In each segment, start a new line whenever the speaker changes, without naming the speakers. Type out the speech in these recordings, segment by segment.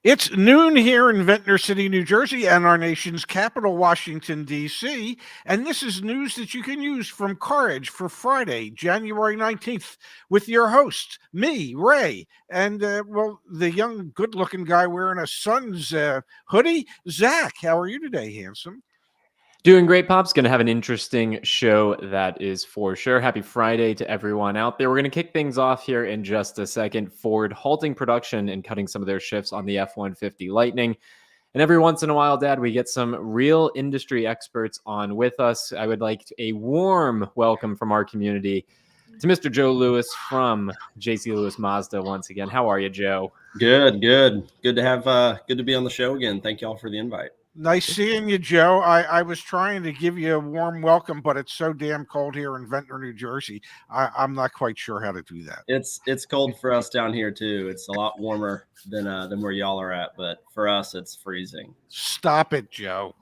It's noon here in Ventnor City, New Jersey, and our nation's capital, Washington, D.C. And this is news that you can use from CarEdge for Friday, January 19th, with your host, me, Ray, and, the young, good looking guy wearing a Suns hoodie, Zach. How are you today, handsome?
Doing great, Pops. Going to have an interesting show, that is for sure. Happy Friday to everyone out there. We're going to kick things off here in just a second. Ford halting production and cutting some of their shifts on the F-150 Lightning. And every once in a while, Dad, we get some real industry experts on with us. I would like a warm welcome from our community to Mr. Joe Lewis from JC Lewis Mazda once again. How are you, Joe?
Good to have good to be on the show again. Thank y'all for the invite.
Nice seeing you, Joe. I was trying to give you a warm welcome, but it's so damn cold here in Ventnor, New Jersey. I'm not quite sure how to do that.
It's cold for us down here too. It's a lot warmer than where y'all are at, but for us, it's freezing.
Stop it, Joe.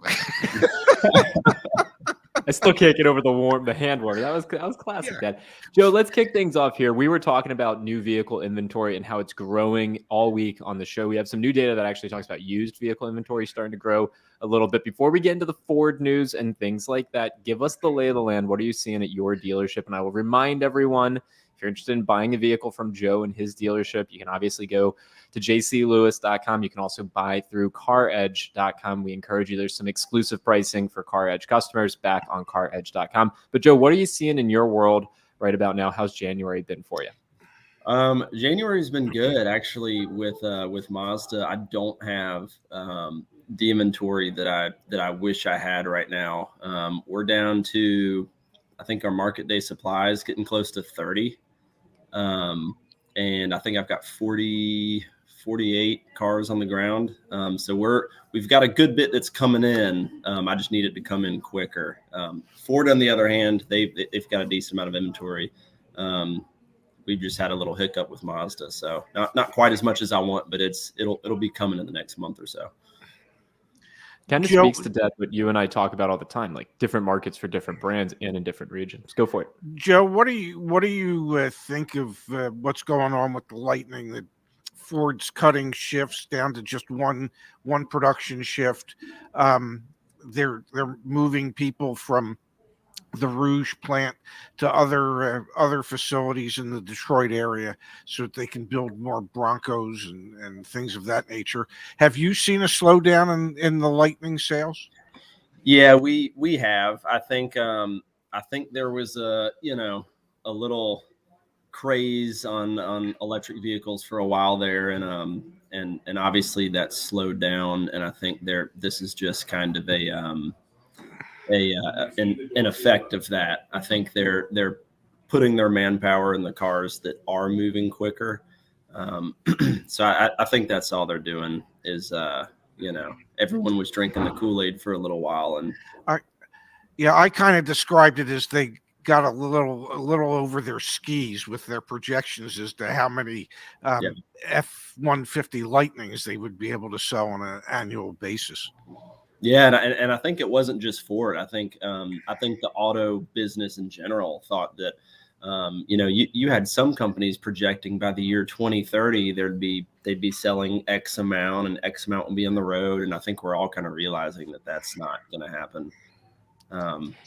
I still can't get over the hand warmer. That was classic, yeah. Dad. Joe, let's kick things off here. We were talking about new vehicle inventory and how it's growing all week on the show. We have some new data that actually talks about used vehicle inventory starting to grow a little bit. Before we get into the Ford news and things like that, give us the lay of the land. What are you seeing at your dealership? And I will remind everyone, if you're interested in buying a vehicle from Joe and his dealership, you can obviously go to jclewis.com. You can also buy through CarEdge.com. We encourage you. There's some exclusive pricing for CarEdge customers back on CarEdge.com. But Joe, what are you seeing in your world right about now? How's January been for you?
January's been good actually with Mazda. I don't have the inventory that I wish I had right now. We're down to, I think our market day supply is getting close to 30. And I think I've got 48 cars on the ground. So we've got a good bit that's coming in. I just need it to come in quicker. Ford, on the other hand, they've got a decent amount of inventory. We've just had a little hiccup with Mazda, so not quite as much as I want, but it'll be coming in the next month or so.
Kind of speaks to that what you and I talk about all the time, like different markets for different brands and in different regions. Go for it,
Joe. What do you think of what's going on with the Lightning? That Ford's cutting shifts down to just one production shift. They're moving people from the Rouge plant to other facilities in the Detroit area so that they can build more Broncos and things of that nature. Have you seen a slowdown in the Lightning sales?
Yeah, we have. I think there was a little craze on electric vehicles for a while there, and obviously that slowed down. And I think this is just kind of an effect of that. I think they're putting their manpower in the cars that are moving quicker. So I think that's all they're doing is, everyone was drinking the Kool-Aid for a little while. And
I kind of described it as they got a little over their skis with their projections as to how many F-150 Lightnings they would be able to sell on an annual basis.
Yeah, and I think it wasn't just Ford. I think the auto business in general thought that, you had some companies projecting by the year 2030 they'd be selling X amount and X amount will be on the road, and I think we're all kind of realizing that that's not going to happen.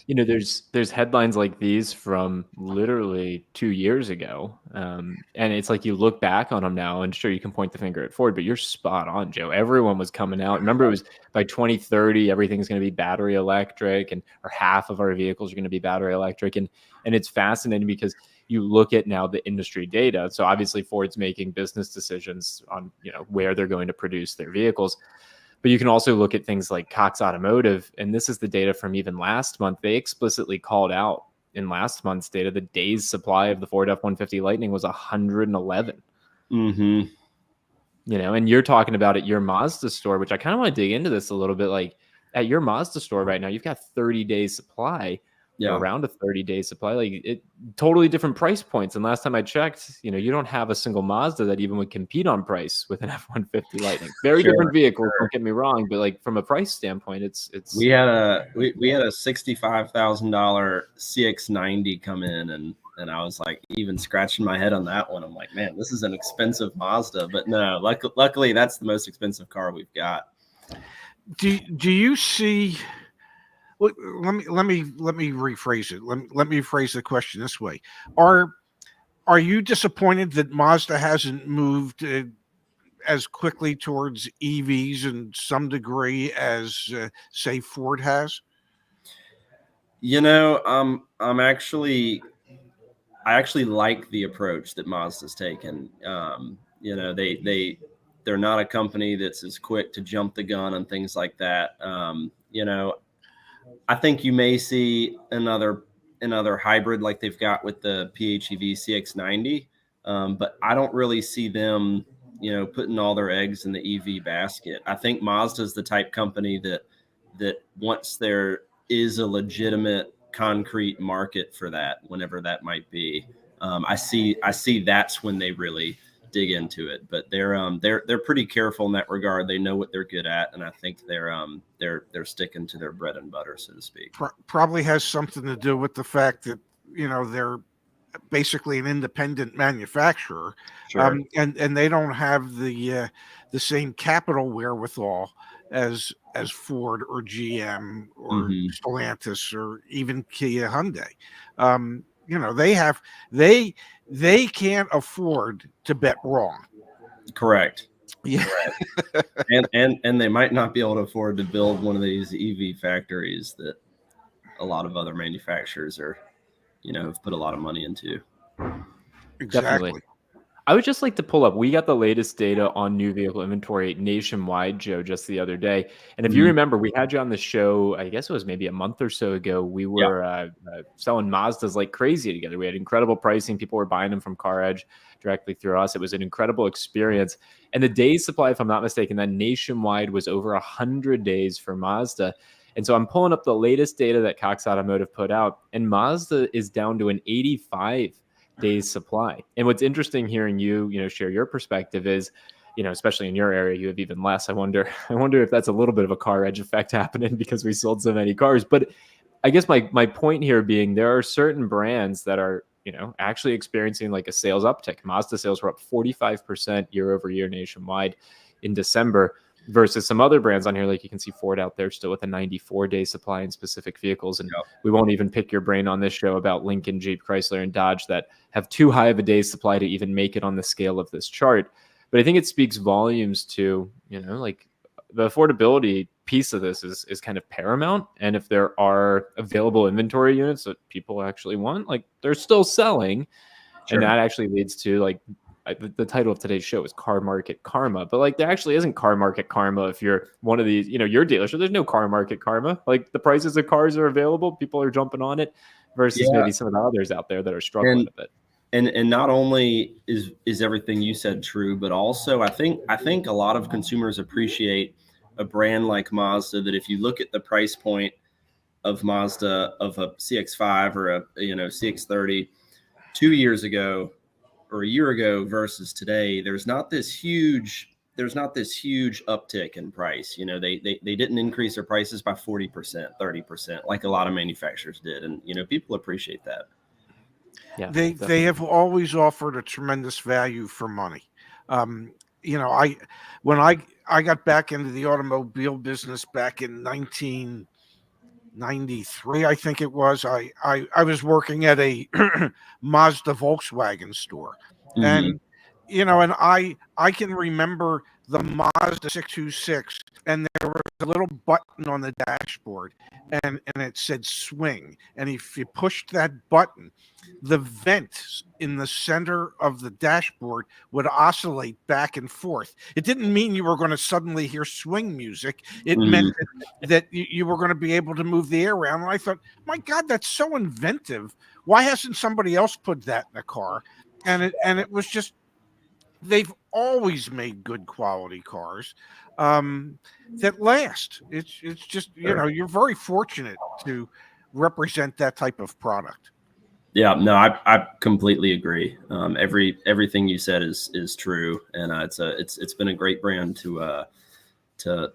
There's headlines like these from literally 2 years ago. And it's like you look back on them now, and sure, you can point the finger at Ford, but you're spot on, Joe. Everyone was coming out. Remember, it was by 2030, everything's going to be battery electric, or half of our vehicles are going to be battery electric. And it's fascinating because you look at now the industry data. So obviously Ford's making business decisions on, where they're going to produce their vehicles. But you can also look at things like Cox Automotive, and this is the data from even last month. They explicitly called out in last month's data, the days supply of the Ford F-150 Lightning was 111.
Mm-hmm.
And you're talking about at your Mazda store, which I kind of want to dig into this a little bit. Like at your Mazda store right now, you've got 30 days supply. Around a 30-day supply, like totally different price points. And last time I checked, you don't have a single Mazda that even would compete on price with an F-150 Lightning. Very different vehicles, don't get me wrong, but like from a price standpoint, it's.
We had a $65,000 CX-90 come in, and And I was like, even scratching my head on that one. I'm like, man, this is an expensive Mazda, but no, luckily that's the most expensive car we've got.
Do you see? Let me rephrase it. Let me phrase the question this way: Are you disappointed that Mazda hasn't moved as quickly towards EVs in some degree as say Ford has?
You know, I actually like the approach that Mazda's taken. You know, they're not a company that's as quick to jump the gun on things like that. You know, I think you may see another hybrid like they've got with the PHEV CX-90, but I don't really see them, you know, putting all their eggs in the EV basket. I think Mazda's the type company that once there is a legitimate concrete market for that, whenever that might be, I see that's when they really dig into it. But they're pretty careful in that regard. They know what they're good at, and I think they're sticking to their bread and butter, so to speak.
Probably has something to do with the fact that, you know, they're basically an independent manufacturer,
Sure.
and they don't have the same capital wherewithal as Ford or GM or Stellantis or even Kia Hyundai. You know, they can't afford to bet wrong.
Correct.
Yeah.
Correct. and they might not be able to afford to build one of these EV factories that a lot of other manufacturers are, you know, have put a lot of money into.
Exactly.
Definitely. I would just like to pull up. We got the latest data on new vehicle inventory nationwide, Joe, just the other day. And if you remember, we had you on the show, I guess it was maybe a month or so ago. We were selling Mazdas like crazy together. We had incredible pricing. People were buying them from CarEdge directly through us. It was an incredible experience. And the days supply, if I'm not mistaken, that nationwide was over 100 days for Mazda. And so I'm pulling up the latest data that Cox Automotive put out, and Mazda is down to an 85 days supply. And what's interesting hearing you know, share your perspective is, you know, especially in your area, you have even less. I wonder if that's a little bit of a CarEdge effect happening because we sold so many cars. But I guess my point here being, there are certain brands that are, you know, actually experiencing like a sales uptick. Mazda sales were up 45% year over year nationwide in December, versus some other brands on here, like you can see Ford out there still with a 94-day supply in specific vehicles. And we won't even pick your brain on this show about Lincoln, Jeep, Chrysler, and Dodge that have too high of a day's supply to even make it on the scale of this chart. But I think it speaks volumes to, you know, like the affordability piece of this is kind of paramount. And if there are available inventory units that people actually want, like they're still selling. Sure. And that actually leads to like, the title of today's show is Car Market Karma, but like there actually isn't car market karma if you're one of these, you know, your dealership. There's no car market karma. Like the prices of cars are available, people are jumping on it, versus maybe some of the others out there that are struggling a bit.
And not only is everything you said true, but also I think a lot of consumers appreciate a brand like Mazda, that if you look at the price point of Mazda of a CX-5 or a, you know, CX-30 2 years ago or a year ago versus today, there's not this huge uptick in price. You know, they didn't increase their prices by 40%, 30%, like a lot of manufacturers did. And, you know, people appreciate that.
Yeah, they have always offered a tremendous value for money. You know, when I got back into the automobile business back in 1993, I think it was, I was working at a Mazda Volkswagen store. And, you know, and I can remember the Mazda 626, and there was a little button on the dashboard, and it said swing. And if you pushed that button, the vent in the center of the dashboard would oscillate back and forth. It didn't mean you were going to suddenly hear swing music. It meant that you were going to be able to move the air around. And I thought, my God, that's so inventive. Why hasn't somebody else put that in a car? And it was just, they've always made good quality cars that last. It's just, you know, you're very fortunate to represent that type of product.
Yeah, no, I completely agree. Everything you said is true, and it's been a great brand to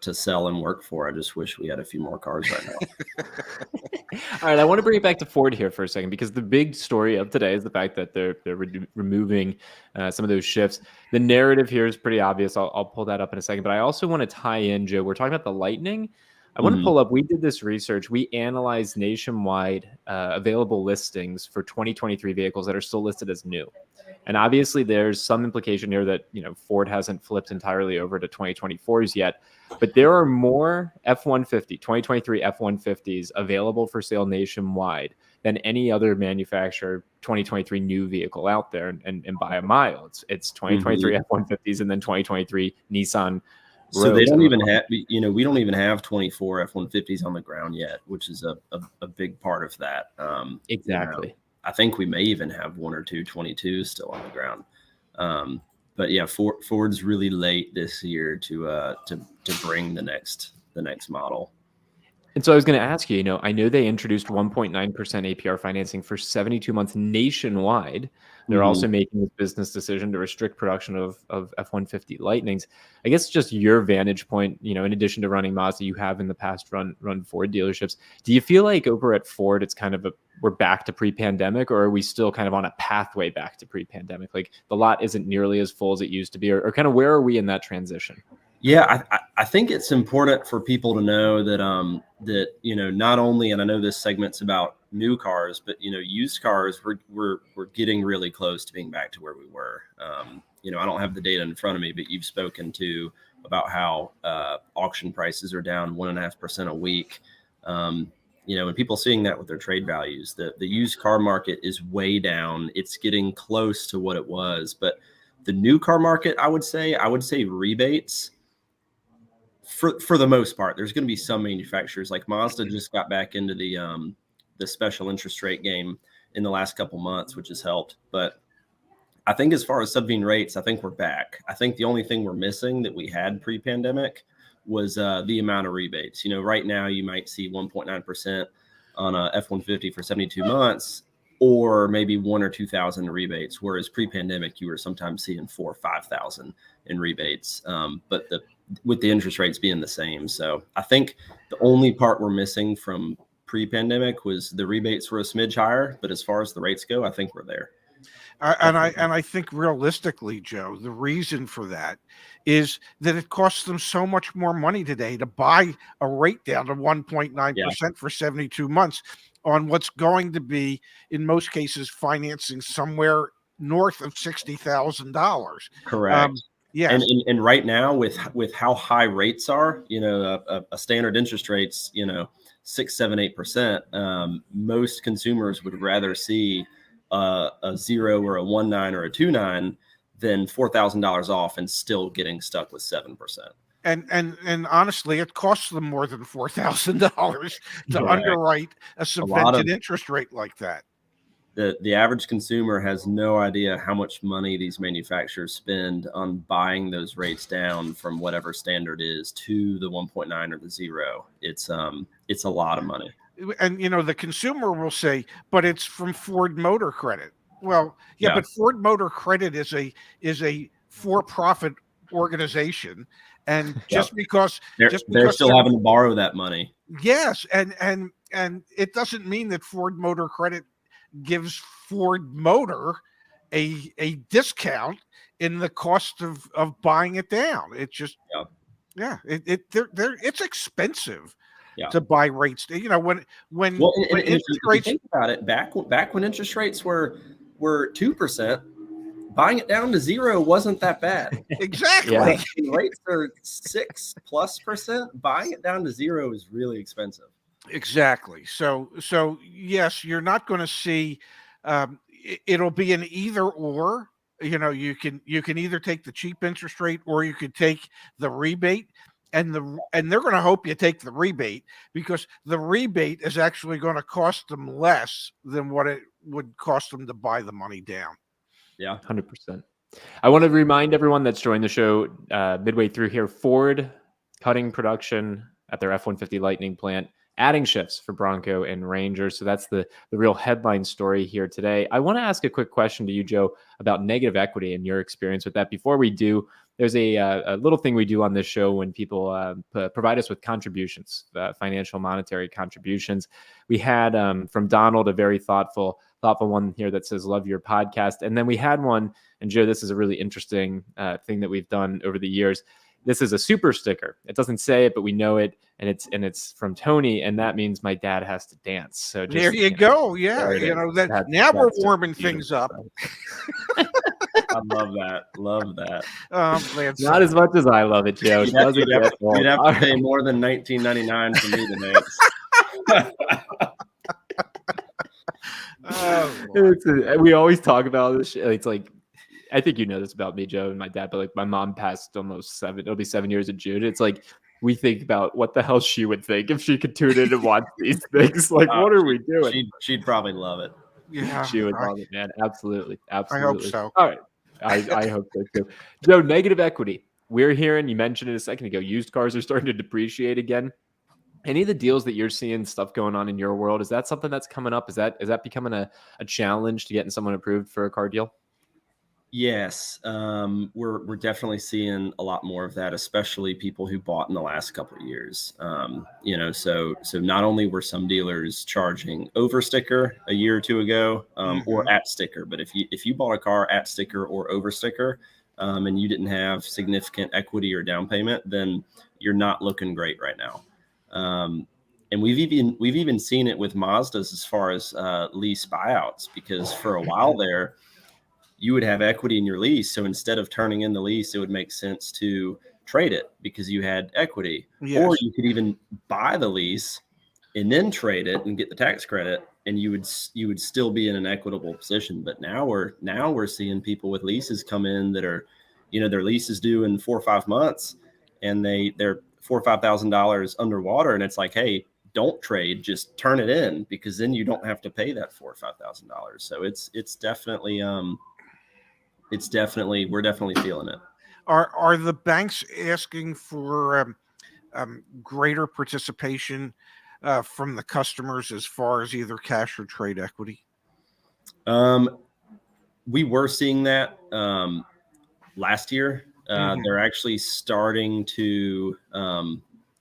sell and work for. I just wish we had a few more cars right now.
All right, I want to bring it back to Ford here for a second, because the big story of today is the fact that they're removing some of those shifts. The narrative here is pretty obvious. I'll pull that up in a second, but I also want to tie in, Joe. We're talking about the Lightning. I want to pull up. We did this research. We analyzed nationwide available listings for 2023 vehicles that are still listed as new. And obviously, there's some implication here that Ford hasn't flipped entirely over to 2024s yet. But there are more F-150, 2023 F-150s available for sale nationwide than any other manufacturer 2023 new vehicle out there, and by a mile. It's 2023 F-150s and then 2023 Nissan.
So they don't even have, we don't even have 24 F-150s on the ground yet, which is a big part of that.
Exactly.
I think we may even have 1 or 2 22s still on the ground. But yeah, Ford's really late this year to bring the next model.
And so I was going to ask you, I know they introduced 1.9% APR financing for 72 months nationwide. They're also making this business decision to restrict production of F-150 Lightnings. I guess just your vantage point, in addition to running Mazda, you have in the past run Ford dealerships. Do you feel like over at Ford, it's kind of we're back to pre-pandemic, or are we still kind of on a pathway back to pre-pandemic? Like the lot isn't nearly as full as it used to be, or kind of where are we in that transition?
Yeah, I think it's important for people to know that not only, and I know this segment's about new cars, but used cars, we're getting really close to being back to where we were. I don't have the data in front of me, but you've spoken to about how auction prices are down 1.5% a week. And people seeing that with their trade values, the used car market is way down. It's getting close to what it was, but the new car market, I would say rebates. For the most part, there's going to be some manufacturers like Mazda just got back into the special interest rate game in the last couple months, which has helped. But I think as far as subvented rates, I think we're back. I think the only thing we're missing that we had pre-pandemic was the amount of rebates. Right now you might see 1.9% on a F-150 for 72 months, or maybe 1,000 or 2,000 rebates, whereas pre-pandemic you were sometimes seeing 4,000 or 5,000 in rebates. But with the interest rates being the same. So I think the only part we're missing from pre-pandemic was the rebates were a smidge higher, but as far as the rates go, I think we're there.
I think realistically, Joe, the reason for that is that it costs them so much more money today to buy a rate down to 1.9% for 72 months on what's going to be, in most cases, financing somewhere north of $60,000.
Correct.
Yes.
And right now with how high rates are, a standard interest rates, 6, 7, 8%. Most consumers would rather see a 0 or a 1.9 or a 2.9 than $4,000 off and still getting stuck with 7%.
And honestly, it costs them more than $4,000 to underwrite a subvented interest rate like that.
The average consumer has no idea how much money these manufacturers spend on buying those rates down from whatever standard is to the 1.9 or the 0. It's a lot of money.
And the consumer will say, but it's from Ford Motor Credit. Well, yeah, but Ford Motor Credit is a for-profit organization, and just because
they're still having to borrow that money.
Yes, and it doesn't mean that Ford Motor Credit gives Ford Motor a discount in the cost of buying it down. It's just it's expensive to buy rates. When
interest rates, think about it, back when interest rates were 2%, buying it down to 0 wasn't that bad.
Exactly.
Rates are 6+%. Buying it down to 0 is really expensive.
Exactly. So yes, you're not going to see. It'll be an either or. You can either take the cheap interest rate or you could take the rebate, and they're going to hope you take the rebate, because the rebate is actually going to cost them less than what it would cost them to buy the money down.
Yeah,
100%. I want to remind everyone that's joined the show midway through here, Ford cutting production at their F-150 Lightning plant, adding shifts for Bronco and Ranger. So that's the real headline story here today. I want to ask a quick question to you, Joe, about negative equity and your experience with that. Before we do, there's a little thing we do on this show when people provide us with contributions, financial, monetary contributions. We had from Donald a very thoughtful one here that says, "Love your podcast." And then we had one, and Joe, this is a really interesting thing that we've done over the years. This is a super sticker. It doesn't say it, but we know it, and it's from Tony, and that means my dad has to dance. So just,
there you go. Yeah, now we're warming things up.
I love that. Love that.
I'm glad
Not as much as I love it, Joe.
You'd have to pay more than $19.99 for me to dance.
We always talk about this shit. It's like, I think you know this about me, Joe, and my dad, but like my mom passed it'll be 7 years in June. It's like we think about what the hell she would think if she could tune in and watch these things. Like, what are we doing?
She'd probably love it.
Yeah,
she would love it, man. Absolutely.
I hope so.
All right. I hope so too. Joe, negative equity. We're hearing, you mentioned it a second ago, used cars are starting to depreciate again. Any of the deals that you're seeing, stuff going on in your world, is that something that's coming up? Is that becoming a challenge to getting someone approved for a car deal?
Yes, we're definitely seeing a lot more of that, especially people who bought in the last couple of years. So not only were some dealers charging over sticker a year or two ago, or at sticker, but if you bought a car at sticker or over sticker, and you didn't have significant equity or down payment, then you're not looking great right now. And we've even seen it with Mazdas as far as lease buyouts, because for a while there, you would have equity in your lease. So instead of turning in the lease, it would make sense to trade it because you had equity. Yes. Or you could even buy the lease and then trade it and get the tax credit, and you would still be in an equitable position. But now we're seeing people with leases come in that are, their lease is due in 4 or 5 months, and they're $4,000 or $5,000 underwater, and it's like, hey, don't trade, just turn it in, because then you don't have to pay that $4,000 or $5,000. So we're definitely feeling it.
Are the banks asking for greater participation from the customers as far as either cash or trade equity?
We were seeing that last year. They're actually starting to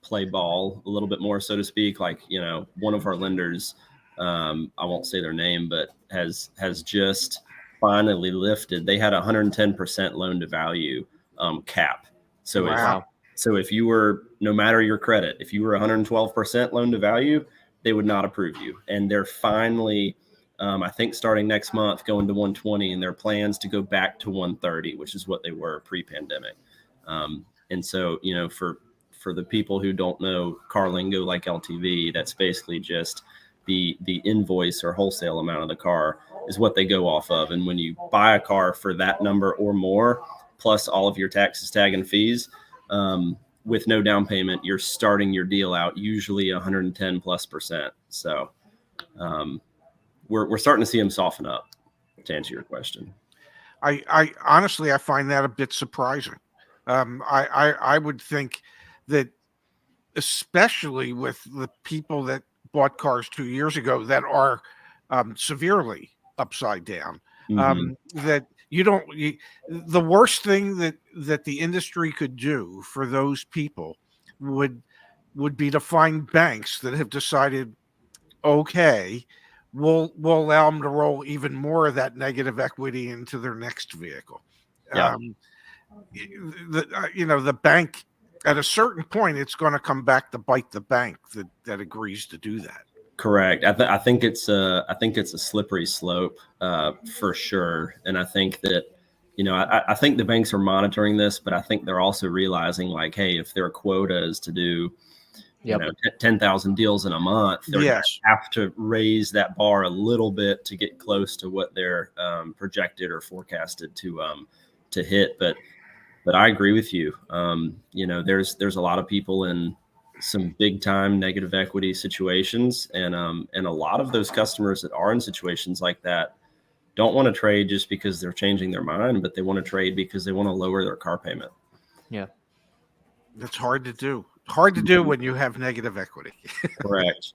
play ball a little bit more, so to speak. Like, one of our lenders, I won't say their name, but has just finally lifted. They had 110% loan to value cap. So wow. If you were, no matter your credit, if you were 112% loan to value, they would not approve you. And they're finally, I think starting next month, going to 120, and their plans to go back to 130, which is what they were pre-pandemic. And so, for the people who don't know car lingo like LTV, that's basically just the invoice or wholesale amount of the car is what they go off of. And when you buy a car for that number or more, plus all of your taxes, tag, and fees, with no down payment, you're starting your deal out usually 110+%. So we're starting to see them soften up, to answer your question.
I honestly, I find that a bit surprising. I would think that, especially with the people that bought cars 2 years ago that are severely upside down, that the worst thing that the industry could do for those people would be to find banks that have decided, okay, we'll allow them to roll even more of that negative equity into their next vehicle.
Yeah.
The bank, at a certain point, it's going to come back to bite the bank that agrees to do that.
Correct. I think it's a slippery slope for sure. And I think that, I think the banks are monitoring this, but I think they're also realizing, like, hey, if their quota is to do 10,000 deals in a month, they're going to have to raise that bar a little bit to get close to what they're projected or forecasted to hit. But I agree with you. There's a lot of people in some big time negative equity situations, and a lot of those customers that are in situations like that don't want to trade just because they're changing their mind, but they want to trade because they want to lower their car payment.
Yeah,
that's hard to do. Hard to do when you have negative equity.
Correct.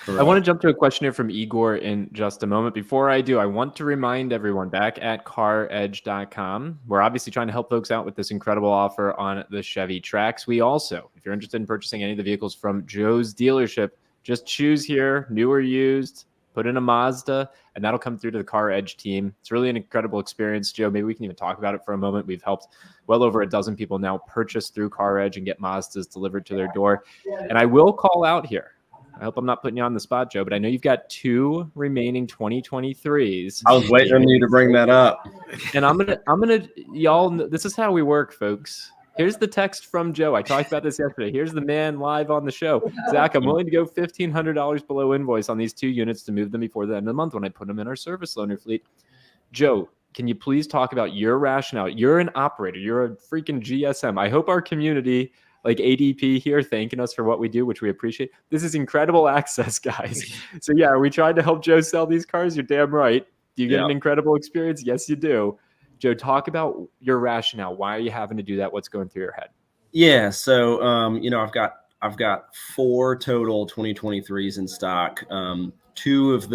I want to jump to a question here from Igor in just a moment. Before I do, I want to remind everyone back at CarEdge.com, we're obviously trying to help folks out with this incredible offer on the Chevy Trax. We also, if you're interested in purchasing any of the vehicles from Joe's dealership, just choose here, new or used, put in a Mazda, and that'll come through to the CarEdge team. It's really an incredible experience, Joe. Maybe we can even talk about it for a moment. We've helped well over a dozen people now purchase through CarEdge and get Mazdas delivered to their door. And I will call out here, I hope I'm not putting you on the spot, Joe, but I know you've got 2 remaining 2023s.
I was waiting on you to bring that up.
And I'm gonna, y'all, this is how we work, folks. Here's the text from Joe. I talked about this yesterday. Here's the man live on the show. Zach, I'm willing to go $1,500 below invoice on these 2 units to move them before the end of the month when I put them in our service loaner fleet. Joe, can you please talk about your rationale? You're an operator. You're a freaking GSM. I hope our community, like ADP here, thanking us for what we do, which we appreciate. This is incredible access, guys. So yeah, are we trying to help Joe sell these cars? You're damn right. Do you get an incredible experience? Yes, you do. Joe, talk about your rationale. Why are you having to do that? What's going through your head?
Yeah. So, I've got 4 total 2023s in stock. 2 of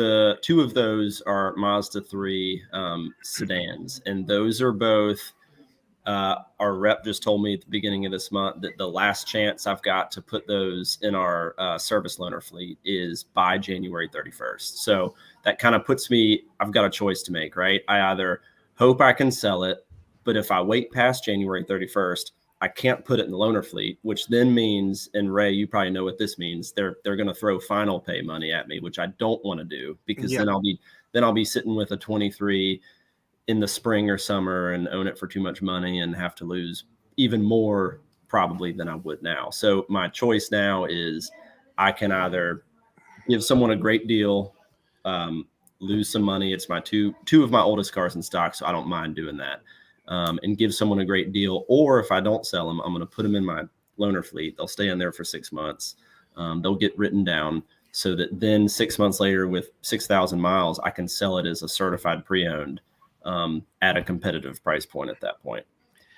those are Mazda 3 sedans, and those are both. Our rep just told me at the beginning of this month that the last chance I've got to put those in our service loaner fleet is by January 31st. So that kind of puts me, I've got a choice to make, right? I either hope I can sell it, but if I wait past January 31st, I can't put it in the loaner fleet, which then means, and Ray, you probably know what this means, they're going to throw final pay money at me, which I don't want to do, because then I'll be sitting with a 23 in the spring or summer and own it for too much money and have to lose even more probably than I would now. So my choice now is I can either give someone a great deal, lose some money. It's my two of my oldest cars in stock, so I don't mind doing that, and give someone a great deal. Or if I don't sell them, I'm going to put them in my loaner fleet. They'll stay in there for 6 months. They'll get written down so that then 6 months later with 6,000 miles, I can sell it as a certified pre-owned at a competitive price point at that point.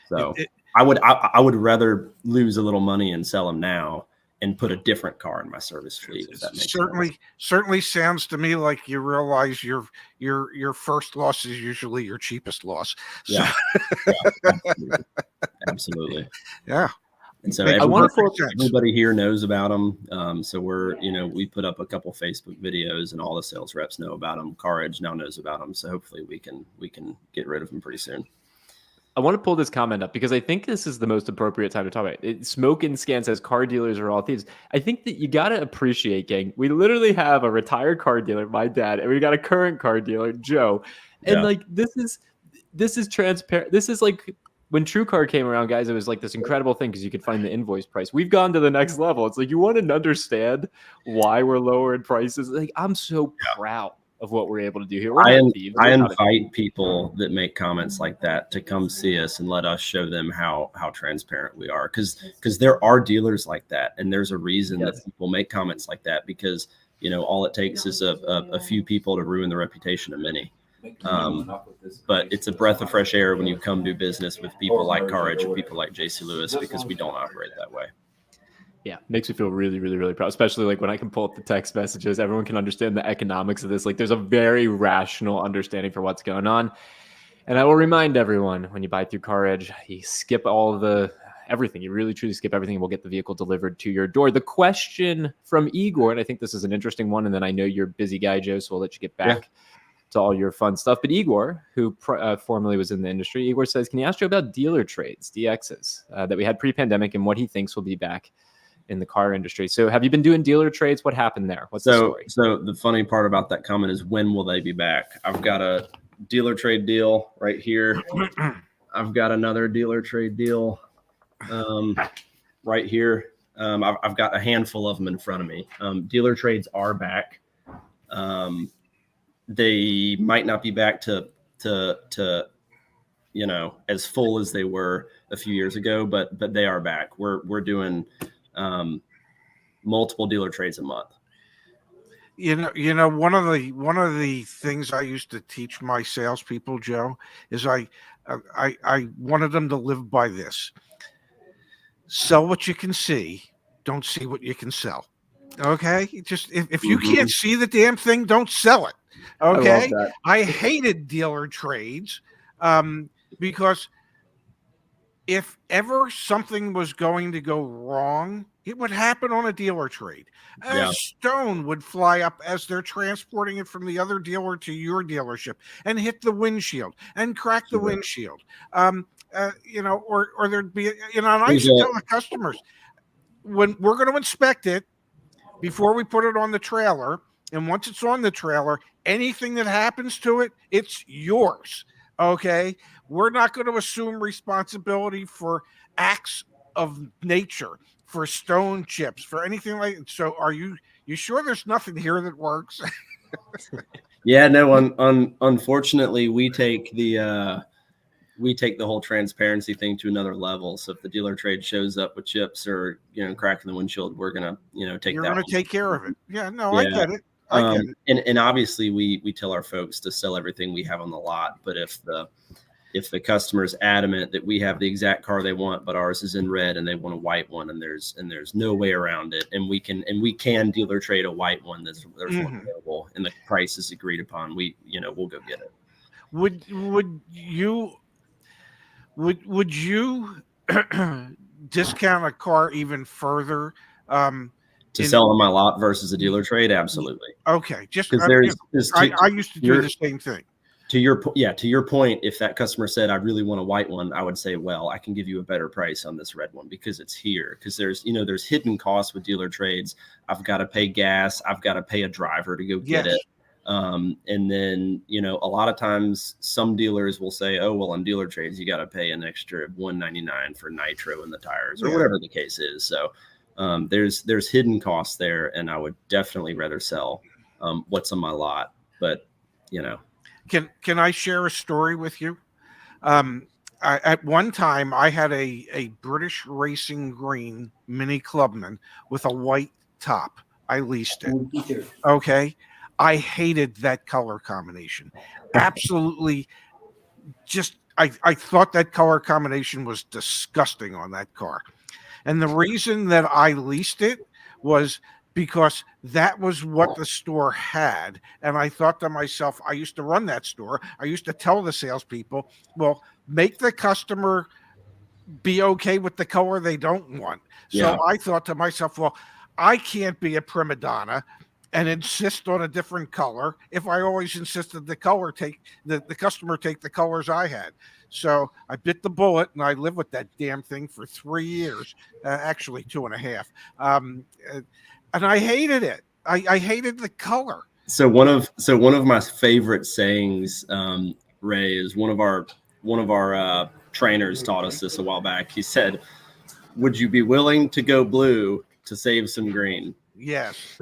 So I would rather lose a little money and sell them now and put a different car in my service fleet. If that makes sense.
Certainly sounds to me like you realize your first loss is usually your cheapest loss. So.
Yeah, absolutely.
Yeah.
And so everybody here knows about them. So we put up a couple Facebook videos and all the sales reps know about them. CarEdge now knows about them. So hopefully we can get rid of them pretty soon.
I want to pull this comment up because I think this is the most appropriate time to talk about it. Smoke and Scan says car dealers are all thieves. I think that you got to appreciate, gang. We literally have a retired car dealer, my dad, and we got a current car dealer, Joe. And like, this is transparent. This is like, when TrueCar came around, guys, it was like this incredible thing because you could find the invoice price. We've gone to the next level. It's like, you want to understand why we're lowering prices. Like, I'm so proud of what we're able to do here.
I invite people that make comments like that to come see us and let us show them how transparent we are. Because there are dealers like that. And there's a reason that people make comments like that, because, all it takes is a few people to ruin the reputation of many. But it's a breath of fresh air when you come do business with people like CarEdge or people like JC Lewis, because we don't operate that way.
Yeah, makes me feel really, really, really proud, especially like when I can pull up the text messages. Everyone can understand the economics of this. Like, there's a very rational understanding for what's going on. And I will remind everyone, when you buy through CarEdge, you skip everything. You really truly skip everything. We'll get the vehicle delivered to your door. The question from Igor, and I think this is an interesting one, and then I know you're a busy guy, Joe, so we'll let you get back to all your fun stuff. But Igor, who formerly was in the industry, Igor says, can you ask Joe about dealer trades, DXs, that we had pre-pandemic and what he thinks will be back in the car industry? So have you been doing dealer trades? What happened there? What's the story?
So the funny part about that comment is, when will they be back? I've got a dealer trade deal right here. I've got another dealer trade deal right here. I've got a handful of them in front of me. Dealer trades are back. They might not be back to as full as they were a few years ago, but they are back. We're doing multiple dealer trades a month.
One of the things I used to teach my salespeople, Joe, is I wanted them to live by this: sell what you can see, don't see what you can sell. Okay, just if you
Mhm.
can't see the damn thing, don't sell it.
I love
Okay,
that.
I hated dealer trades because if ever something was going to go wrong, it would happen on a dealer trade. A
Yeah.
stone would fly up as they're transporting it from the other dealer to your dealership and hit the windshield and crack the
Sure.
windshield. Or there'd be, and I
There's
used to
a
tell the customers when we're going to inspect it before we put it on the trailer. And once it's on the trailer, anything that happens to it, it's yours. Okay. We're not going to assume responsibility for acts of nature, for stone chips, for anything like that. So are you sure there's nothing here that works?
Yeah, no, unfortunately we take the whole transparency thing to another level. So if the dealer trade shows up with chips or, cracking the windshield, we're gonna, take
You're
that
going
one.
to take care of it. Yeah, no, I
Yeah.
get it. I get it.
And obviously we tell our folks to sell everything we have on the lot, but if the customer's adamant that we have the exact car they want, but ours is in red and they want a white one, and there's no way around it, and we can dealer trade a white one, there's one available and the price is agreed upon, we'll go get it.
Would you discount a car even further?
To sell on my lot versus a dealer trade, absolutely.
Okay, just
Because
I used to do the same thing.
To your point, if that customer said, I really want a white one, I would say, well, I can give you a better price on this red one because it's here. Because there's hidden costs with dealer trades. I've got to pay gas. I've got to pay a driver to go get it. And then, a lot of times some dealers will say, oh, well, on dealer trades, you got to pay an extra $199 for nitro in the tires or whatever the case is. So there's hidden costs there, and I would definitely rather sell what's on my lot. But,
Can I share a story with you? At one time, I had a British Racing Green Mini Clubman with a white top. I leased it. Okay. I hated that color combination. Absolutely. I thought that color combination was disgusting on that car. And the reason that I leased it was because that was what the store had. And I thought to myself, I used to run that store. I used to tell the salespeople, well, make the customer be okay with the color they don't want. So I thought to myself, well, I can't be a prima donna and insist on a different color if I always insisted the customer take the colors I had. So I bit the bullet and I lived with that damn thing for 3 years, actually 2.5. And I hated it. I hated the color.
So one of my favorite sayings, Ray, is one of our trainers taught us this a while back. He said, "Would you be willing to go blue to save some green?"
Yes.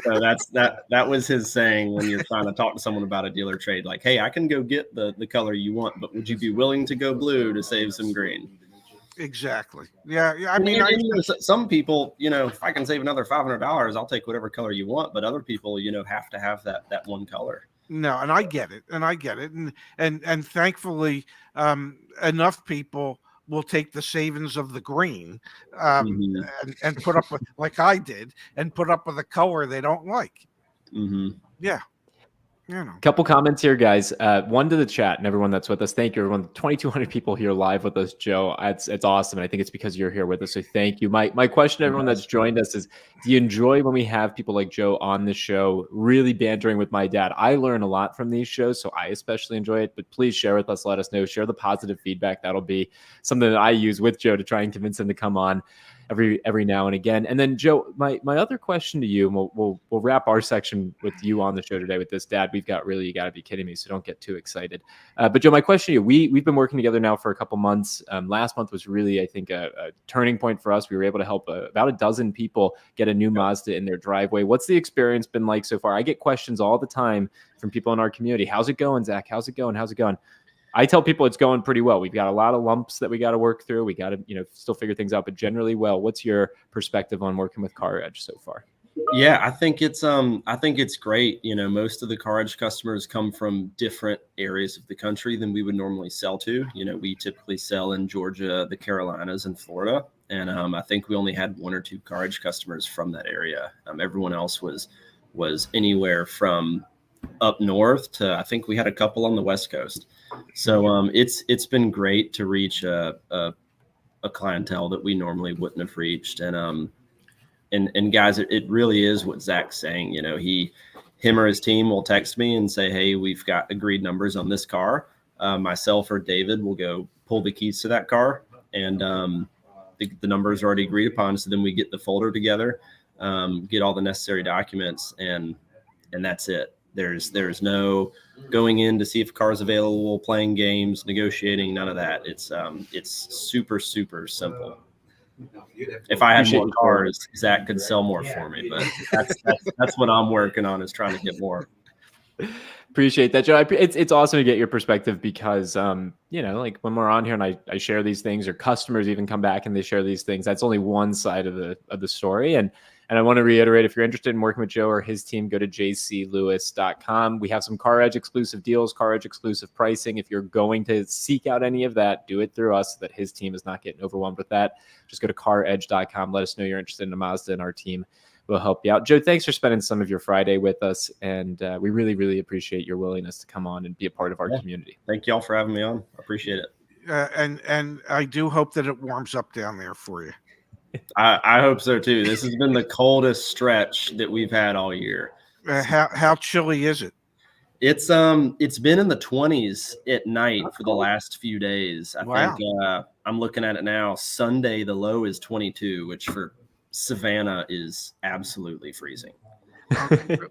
So that was his saying when you're trying to talk to someone about a dealer trade. Like, hey, I can go get the color you want, but would you be willing to go blue to save some green?
Exactly. Yeah. I mean,
some people, if I can save another $500, I'll take whatever color you want. But other people, have to have that one color.
No, and I get it, and thankfully, enough people will take the savings of the green, and put up with, like I did, and put up with a color they don't like. Yeah.
Couple comments here, guys. One to the chat and everyone that's with us. Thank you, everyone. 2,200 people here live with us, Joe. It's awesome. And I think it's because you're here with us. So thank you. My question to everyone that's joined us is, do you enjoy when we have people like Joe on the show, really bantering with my dad? I learn a lot from these shows, so I especially enjoy it. But please share with us. Let us know. Share the positive feedback. That'll be something that I use with Joe to try and convince him to come on every now and again. And then, Joe, my other question to you, and we'll wrap our section with you on the show today with this, Dad. We've got really, you got to be kidding me, so don't get too excited. But Joe, my question to you, we've been working together now for a couple months. Last month was really, I think, a turning point for us. We were able to help about a dozen people get a new Mazda in their driveway. What's the experience been like so far? I get questions all the time from people in our community. How's it going, Zach? How's it going? How's it going? I tell people it's going pretty well. We've got a lot of lumps that we got to work through. We got to, still figure things out, but generally well. What's your perspective on working with CarEdge so far?
Yeah, I think it's great. Most of the CarEdge customers come from different areas of the country than we would normally sell to. We typically sell in Georgia, the Carolinas, and Florida. And I think we only had 1 or 2 CarEdge customers from that area. Everyone else was anywhere from up north to, I think we had a couple on the West Coast. So it's been great to reach a clientele that we normally wouldn't have reached. And guys, it really is what Zach's saying. You know, him or his team will text me and say, hey, we've got agreed numbers on this car. Myself or David will go pull the keys to that car, and the numbers are already agreed upon. So then we get the folder together, get all the necessary documents, and that's it. There's no going in to see if a car is available, playing games, negotiating, none of that. It's super, super simple. If I had more cars, Zach could sell more for me, but that's what I'm working on, is trying to get more.
Appreciate that, Joe. It's awesome to get your perspective because, you know, like when we're on here and I share these things, or customers even come back and they share these things, that's only one side of the story. And I want to reiterate, if you're interested in working with Joe or his team, go to jclewis.com. We have some CarEdge exclusive deals, CarEdge exclusive pricing. If you're going to seek out any of that, do it through us so that his team is not getting overwhelmed with that. Just go to caredge.com. Let us know you're interested in a Mazda, and our team will help you out. Joe, thanks for spending some of your Friday with us. And we really, really appreciate your willingness to come on and be a part of our community.
Thank y'all for having me on. I appreciate it.
And I do hope that it warms up down there for you.
I hope so too. This has been the coldest stretch that we've had all year.
How chilly is it?
It's been in the 20s at night for the last few days. I think I'm looking at it now. Sunday the low is 22, which for Savannah is absolutely freezing.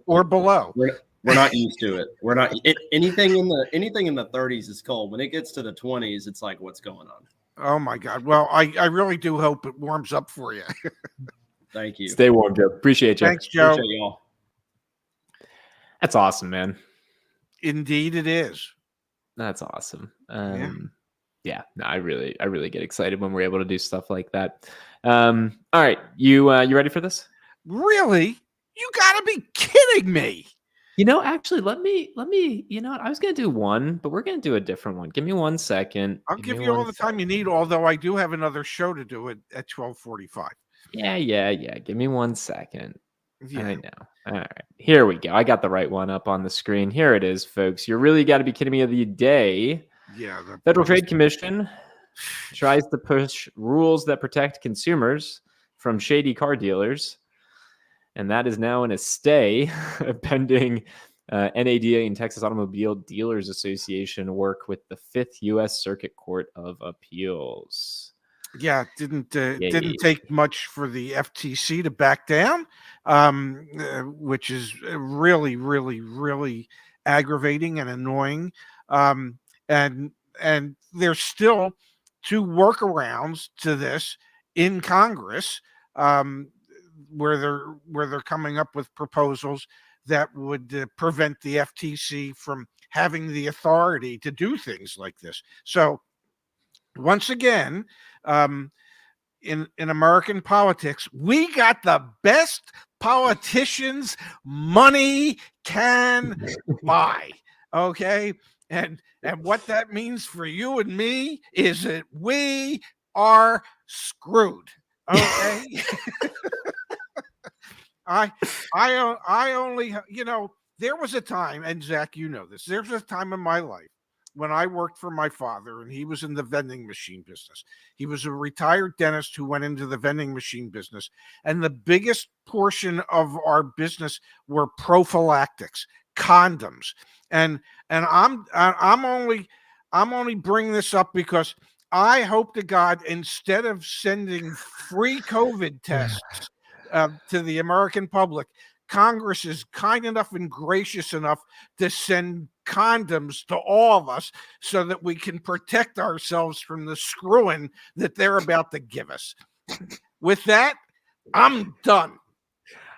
Or below.
We're not used to it. We're not anything in the 30s is cold. When it gets to the 20s, it's like, what's going on?
Oh my God. Well, I really do hope it warms up for you.
Thank you.
Stay warm, Joe. Appreciate you.
Thanks, Joe.
Appreciate y'all.
That's awesome, man.
Indeed it is.
That's awesome. Yeah, no, I really get excited when we're able to do stuff like that. All right. You ready for this?
Really? You gotta be kidding me.
You know, actually, let me, you know what? I was going to do one, but we're going to do a different one. Give me 1 second.
I'll give you all the time you need, although I do have another show to do at 12:45.
Yeah. Give me 1 second.
Yeah.
I know. All right. Here we go. I got the right one up on the screen. Here it is, folks. You really got to be kidding me of the day.
Yeah.
Federal Trade Commission tries to push rules that protect consumers from shady car dealers. And that is now in a stay pending NADA and Texas Automobile Dealers Association work with the 5th U.S. Circuit Court of Appeals.
Yeah, didn't take much for the FTC to back down, which is really, really, really aggravating and annoying. And there's still 2 workarounds to this in Congress. Where they're coming up with proposals that would prevent the FTC from having the authority to do things like this. So once again, in American politics, we got the best politicians money can buy. Okay. And what that means for you and me is that we are screwed. Okay. I only, you know, there was a time, and Zach, you know this, there was a time in my life when I worked for my father, and he was in the vending machine business. He was a retired dentist who went into the vending machine business, and the biggest portion of our business were prophylactics, condoms, and I'm only bringing this up because I hope to God, instead of sending free COVID tests to the American public, Congress is kind enough and gracious enough to send condoms to all of us so that we can protect ourselves from the screwing that they're about to give us. With that, I'm done.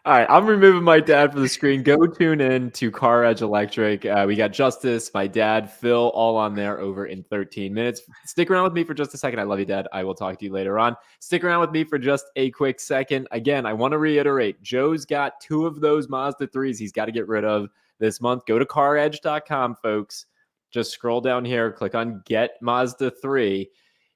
All right, I'm removing my dad from the screen. Go tune in to CarEdge Electric. We got Justice, my dad, Phil, all on there over in 13 minutes. Stick around with me for just a second. I love you, Dad. I will talk to you later on. Stick around with me for just a quick second. Again, I want to reiterate, Joe's got 2 of those Mazda 3s he's got to get rid of this month. Go to caredge.com, folks. Just scroll down here, click on Get Mazda 3.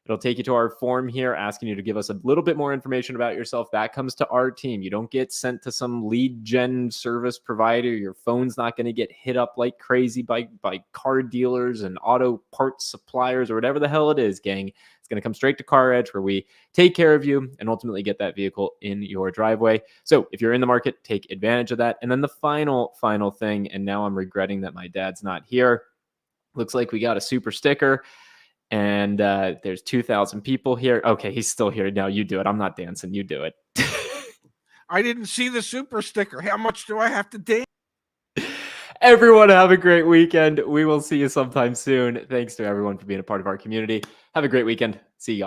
It'll take you to our form here asking you to give us a little bit more information about yourself. That comes to our team. You don't get sent to some lead gen service provider. Your phone's not going to get hit up like crazy by car dealers and auto parts suppliers or whatever the hell it is, gang. It's going to come straight to CarEdge, where we take care of you and ultimately get that vehicle in your driveway. So if you're in the market, take advantage of that. And then the final thing, and now I'm regretting that my dad's not here. Looks like we got a super sticker. And there's 2,000 people here. Okay, he's still here. Now you do it. I'm not dancing. You do it.
I didn't see the super sticker. How much do I have to dance?
Everyone have a great weekend. We will see you sometime soon. Thanks to everyone for being a part of our community. Have a great weekend. See y'all.